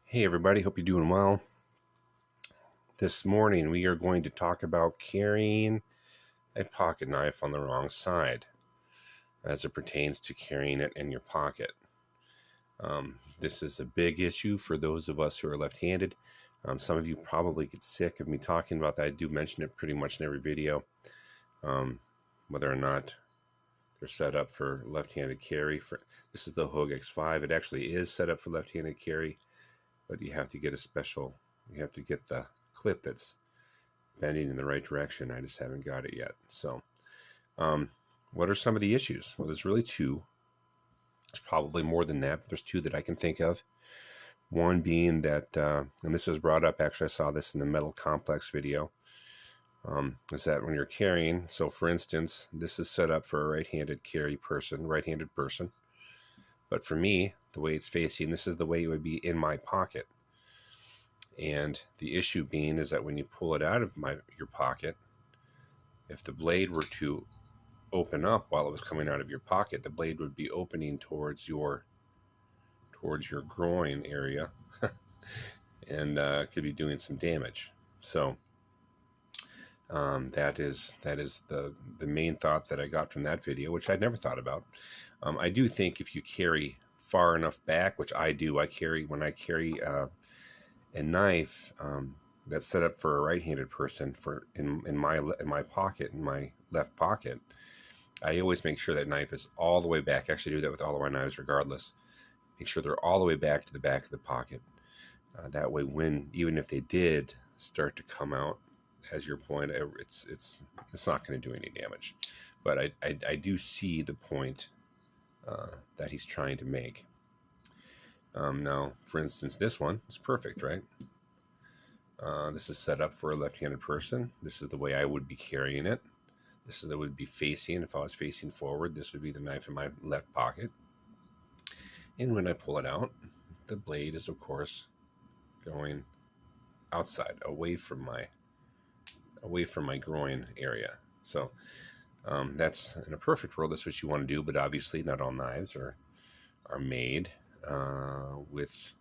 Hey everybody, hope you're doing well. This morning we are going to talk about carrying a pocket knife on the wrong side as it pertains to carrying it in your pocket. This is a big issue for those of us who are left-handed. Some of you probably get sick of me talking about that. I do mention it pretty much in every video, whether or not they're set up for left-handed carry. This is the Hogue X5. It actually is set up for left-handed carry, but you have to get the clip that's bending in the right direction. I just haven't got it yet. So, what are some of the issues? Well, there's really two. There's probably more than that, but there's two that I can think of. One being that, and this was brought up, actually I saw this in the Metal Complex video, is that when you're carrying, so for instance, this is set up for a right-handed person, but for me, the way it's facing, this is the way it would be in my pocket. And the issue being is that when you pull it out of your pocket, if the blade were to open up while it was coming out of your pocket, the blade would be opening towards your groin area and could be doing some damage. So that is the main thought that I got from that video, which I'd never thought about. I do think if you carry far enough back, which I do, when I carry a knife that's set up for a right-handed person in my pocket, in my left pocket, I always make sure that knife is all the way back. I actually do that with all of my knives regardless. Make sure they're all the way back to the back of the pocket. That way, even if they did start to come out, as your point, it's not going to do any damage. But I do see the point that he's trying to make. Now, for instance, this one is perfect, right? This is set up for a left-handed person. This is the way I would be carrying it. This is the way it would be facing. If I was facing forward, this would be the knife in my left pocket. And when I pull it out, the blade is, of course, going outside, away from my groin area. So that's, in a perfect world, that's what you want to do. But obviously, not all knives are made with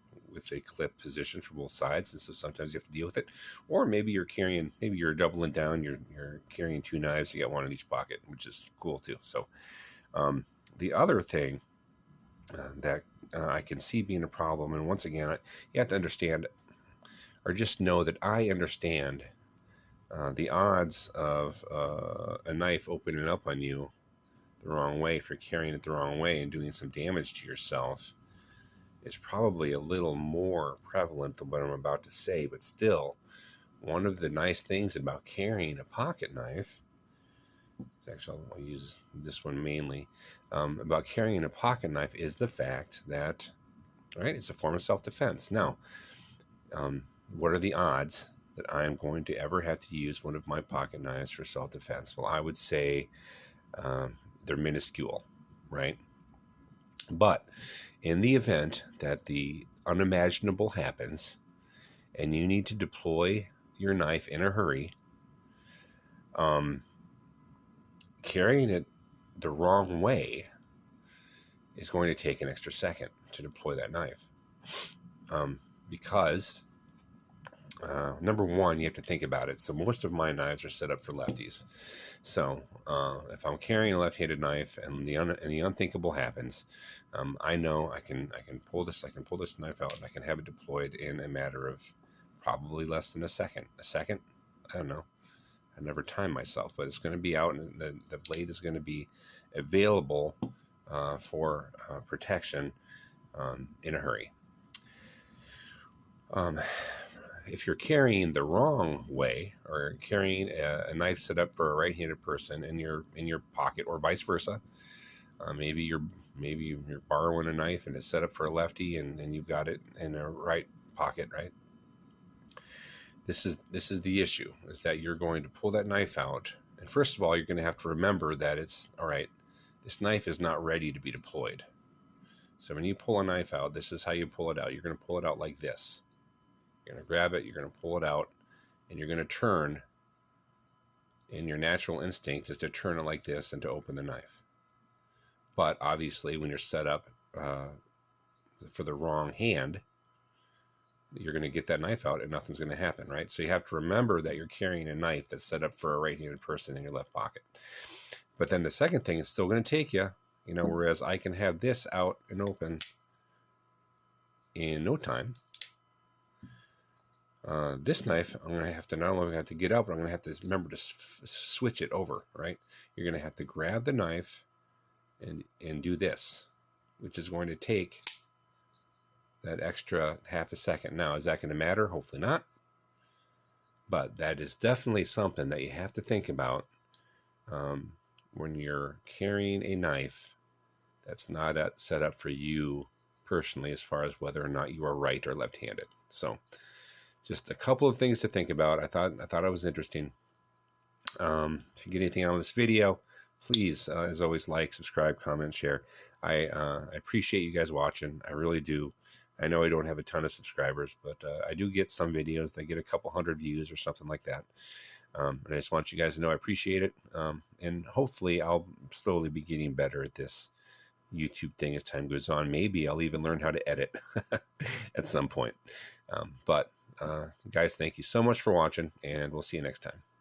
a clip position for both sides, and so sometimes you have to deal with it. Or maybe you're doubling down, you're carrying two knives, you got one in each pocket, which is cool too. So the other thing that I can see being a problem, and once again, you have to understand, or just know that I understand the odds of a knife opening up on you the wrong way, for carrying it the wrong way and doing some damage to yourself, is probably a little more prevalent than what I'm about to say. But still, one of the nice things about carrying a pocket knife, actually I'll use this one mainly, about carrying a pocket knife, is the fact that, right, it's a form of self-defense. Now, what are the odds that I'm going to ever have to use one of my pocket knives for self-defense? Well, I would say they're minuscule, right? But in the event that the unimaginable happens and you need to deploy your knife in a hurry, carrying it the wrong way is going to take an extra second to deploy that knife. Because number one, you have to think about it. So most of my knives are set up for lefties. So if I'm carrying a left-handed knife and the unthinkable happens, I know I can pull this knife out and I can have it deployed in a matter of probably less than a second. A second? I don't know. I never time myself, but it's going to be out, and the blade is going to be available for protection in a hurry. If you're carrying the wrong way, or carrying a knife set up for a right-handed person in your pocket, or vice versa, maybe you're borrowing a knife and it's set up for a lefty, and you've got it in a right pocket, right? This is the issue, is that you're going to pull that knife out, and first of all, you're going to have to remember that it's all right. This knife is not ready to be deployed. So when you pull a knife out, this is how you pull it out. You're going to pull it out like this. You're going to grab it, you're going to pull it out, and you're going to turn, and your natural instinct is to turn it like this and to open the knife. But obviously, when you're set up for the wrong hand, you're going to get that knife out and nothing's going to happen, right? So you have to remember that you're carrying a knife that's set up for a right-handed person in your left pocket. But then the second thing is still going to take you, whereas I can have this out and open in no time. This knife, I'm going to have to, not only have to get up, but I'm going to have to remember to switch it over, right? You're going to have to grab the knife and do this, which is going to take that extra half a second. Now, is that going to matter? Hopefully not. But that is definitely something that you have to think about when you're carrying a knife that's not set up for you personally, as far as whether or not you are right or left-handed. So just a couple of things to think about. I thought it was interesting. If you get anything out of this video, please, as always, like, subscribe, comment, share. I appreciate you guys watching. I really do. I know I don't have a ton of subscribers, but I do get some videos that get a couple hundred views or something like that. And I just want you guys to know I appreciate it. And hopefully I'll slowly be getting better at this YouTube thing as time goes on. Maybe I'll even learn how to edit at some point. But guys, thank you so much for watching, and we'll see you next time.